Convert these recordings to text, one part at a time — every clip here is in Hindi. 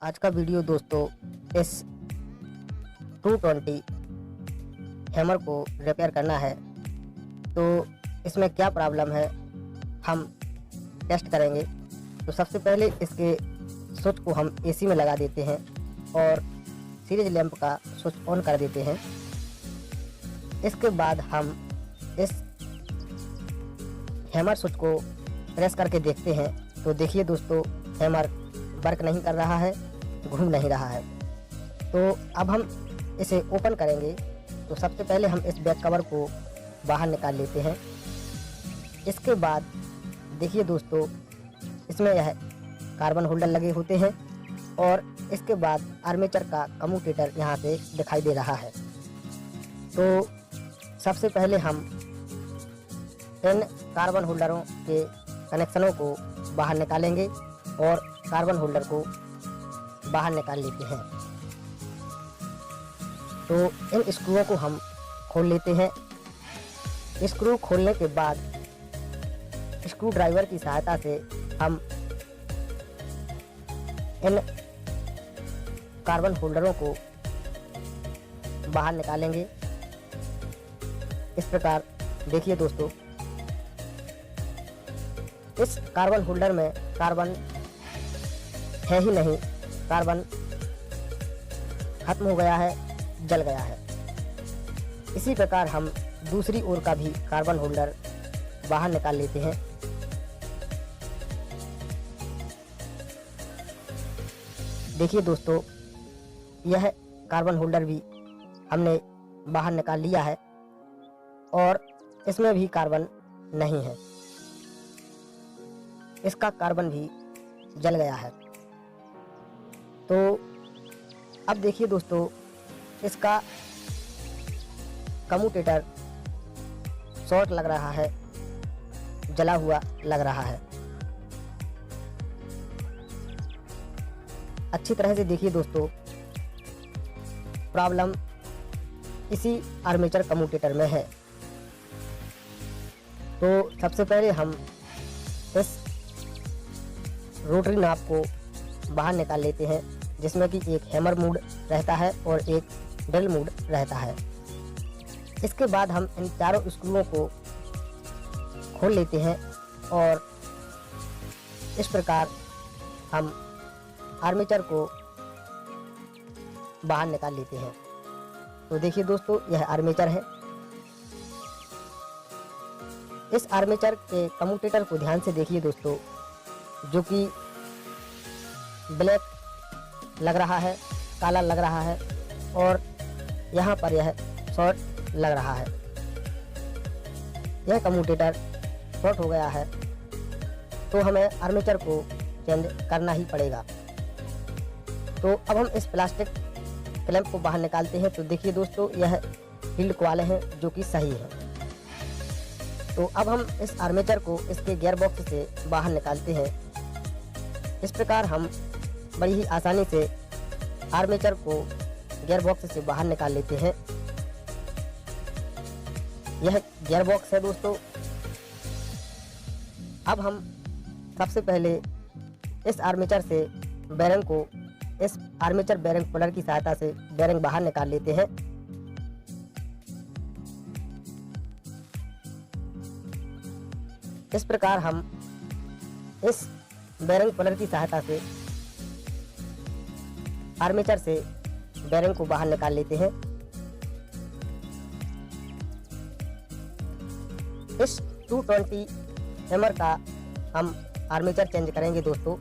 आज का वीडियो दोस्तों इस 220 हैमर को रिपेयर करना है। तो इसमें क्या प्रॉब्लम है हम टेस्ट करेंगे। तो सबसे पहले इसके स्विच को हम एसी में लगा देते हैं और सीरीज लैंप का स्विच ऑन कर देते हैं। इसके बाद हम इस हैमर स्विच को प्रेस करके देखते हैं। तो देखिए दोस्तों, हैमर वर्क नहीं कर रहा है, घूम नहीं रहा है। तो अब हम इसे ओपन करेंगे। तो सबसे पहले हम इस बैक कवर को बाहर निकाल लेते हैं। इसके बाद देखिए दोस्तों, इसमें यह कार्बन होल्डर लगे होते हैं और इसके बाद आर्मेचर का कम्यूटेटर यहाँ से दिखाई दे रहा है। तो सबसे पहले हम इन कार्बन होल्डरों के कनेक्शनों को बाहर निकालेंगे और कार्बन होल्डर को बाहर निकाल लेते हैं। तो इन स्क्रूओं को हम खोल लेते हैं। स्क्रू खोलने के बाद स्क्रू ड्राइवर की सहायता से हम इन कार्बन होल्डरों को बाहर निकालेंगे। इस प्रकार देखिए दोस्तों, इस कार्बन होल्डर में कार्बन है ही नहीं, कार्बन खत्म हो गया है, जल गया है। इसी प्रकार हम दूसरी ओर का भी कार्बन होल्डर बाहर निकाल लेते हैं। देखिए दोस्तों, यह कार्बन होल्डर भी हमने बाहर निकाल लिया है और इसमें भी कार्बन नहीं है, इसका कार्बन भी जल गया है। तो अब देखिए दोस्तों, इसका कम्यूटेटर शॉर्ट लग रहा है, जला हुआ लग रहा है। अच्छी तरह से देखिए दोस्तों, प्रॉब्लम इसी आर्मेचर कम्यूटेटर में है। तो सबसे पहले हम इस रोटरी नाब को बाहर निकाल लेते हैं, जिसमें कि एक हैमर मोड रहता है और एक ड्रिल मोड रहता है। इसके बाद हम इन चारों स्क्रूओं को खोल लेते हैं और इस प्रकार हम आर्मेचर को बाहर निकाल लेते हैं। तो देखिए दोस्तों, यह आर्मेचर है। इस आर्मेचर के कम्यूटेटर को ध्यान से देखिए दोस्तों, जो कि ब्लैक लग रहा है, काला लग रहा है और यहाँ पर यह शॉर्ट लग रहा है। यह कम्यूटेटर शॉर्ट हो गया है, तो हमें आर्मेचर को चेंज करना ही पड़ेगा। तो अब हम इस प्लास्टिक क्लैंप को बाहर निकालते हैं। तो देखिए दोस्तों, यह फील्ड कॉइल है जो कि सही है। तो अब हम इस आर्मेचर को इसके गियर बॉक्स से बाहर निकालते हैं। इस प्रकार हम बड़ी ही आसानी से आर्मेचर को गियर बॉक्स से बाहर निकाल लेते हैं। यह गियर बॉक्स है दोस्तों। अब हम सबसे पहले इस आर्मेचर से बेरिंग को, इस आर्मेचर बेरिंग पुलर की सहायता से बेरिंग बाहर निकाल लेते हैं। इस प्रकार हम इस बेरिंग पुलर की सहायता से आर्मेचर से बेरिंग को बाहर निकाल लेते हैं। इस 220 हैमर का हम आर्मेचर चेंज करेंगे दोस्तों।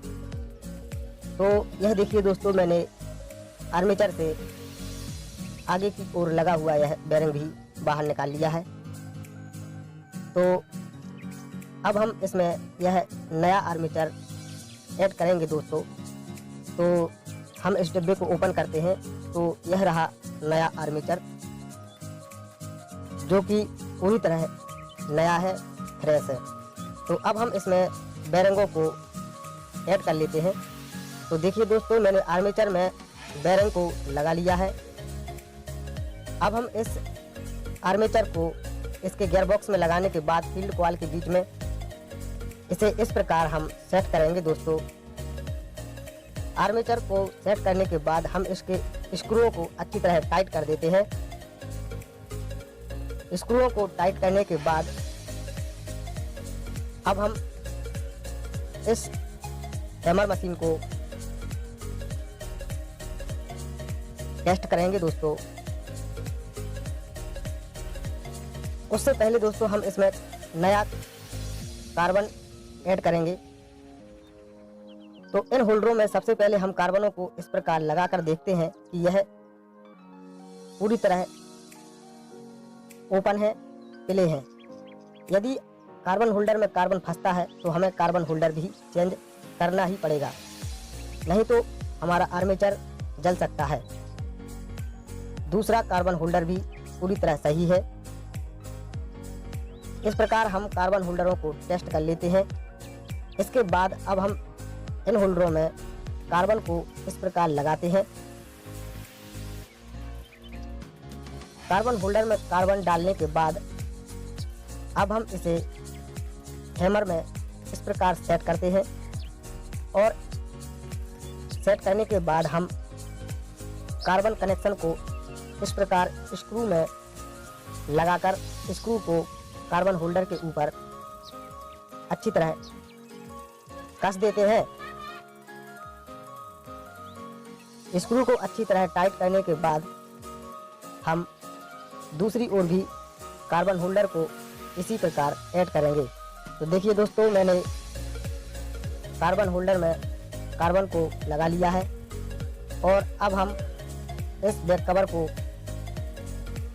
तो यह देखिए दोस्तों, मैंने आर्मेचर से आगे की ओर लगा हुआ यह बेरिंग भी बाहर निकाल लिया है। तो अब हम इसमें यह नया आर्मेचर ऐड करेंगे दोस्तों। तो हम इस डिब्बे को ओपन करते हैं। तो यह रहा नया आर्मेचर, जो कि पूरी तरह नया है, फ्रेश है। तो अब हम इसमें बेरिंगों को ऐड कर लेते हैं। तो देखिए दोस्तों, मैंने आर्मेचर में बेरिंग को लगा लिया है। अब हम इस आर्मेचर को इसके गियर बॉक्स में लगाने के बाद फील्ड कॉइल के बीच में इसे इस प्रकार हम सेट करेंगे दोस्तों। आर्मेचर को सेट करने के बाद हम इसके स्क्रूओं को अच्छी तरह टाइट कर देते हैं। स्क्रूओं को टाइट करने के बाद अब हम इस हैमर मशीन को टेस्ट करेंगे दोस्तों। उससे पहले दोस्तों हम इसमें नया कार्बन ऐड करेंगे। तो इन होल्डरों में सबसे पहले हम कार्बनों को इस प्रकार लगाकर देखते हैं कि यह पूरी तरह ओपन है, प्ले है। यदि कार्बन होल्डर में कार्बन फंसता है तो हमें कार्बन होल्डर भी चेंज करना ही पड़ेगा, नहीं तो हमारा आर्मेचर जल सकता है। दूसरा कार्बन होल्डर भी पूरी तरह सही है। इस प्रकार हम कार्बन होल्डरों को टेस्ट कर लेते हैं। इसके बाद अब हम इन होल्डरों में कार्बन को इस प्रकार लगाते हैं। कार्बन होल्डर में कार्बन डालने के बाद अब हम इसे हैमर में इस प्रकार सेट करते हैं और सेट करने के बाद हम कार्बन कनेक्शन को इस प्रकार स्क्रू में लगाकर स्क्रू को कार्बन होल्डर के ऊपर अच्छी तरह कस देते हैं। स्क्रू को अच्छी तरह टाइट करने के बाद हम दूसरी ओर भी कार्बन होल्डर को इसी प्रकार ऐड करेंगे। तो देखिए दोस्तों, मैंने कार्बन होल्डर में कार्बन को लगा लिया है और अब हम इस बैक कवर को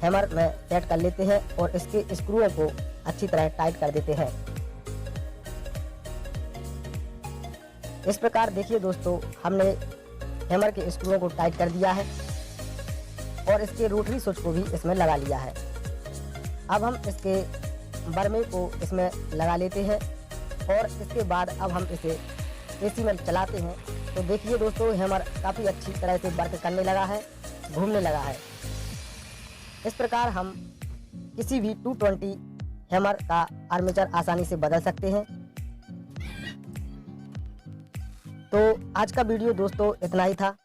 हैमर में सेट कर लेते हैं और इसके स्क्रूओं को अच्छी तरह टाइट कर देते हैं। इस प्रकार देखिए दोस्तों, हमने हैमर के स्क्रूओं को टाइट कर दिया है और इसके रोटरी स्विच को भी इसमें लगा लिया है। अब हम इसके बर्मे को इसमें लगा लेते हैं और इसके बाद अब हम इसे एसी में चलाते हैं। तो देखिए दोस्तों, हैमर काफ़ी अच्छी तरह से वर्क करने लगा है, घूमने लगा है। इस प्रकार हम किसी भी 220 हैमर का आर्मेचर आसानी से बदल सकते हैं। तो आज का वीडियो दोस्तों इतना ही था।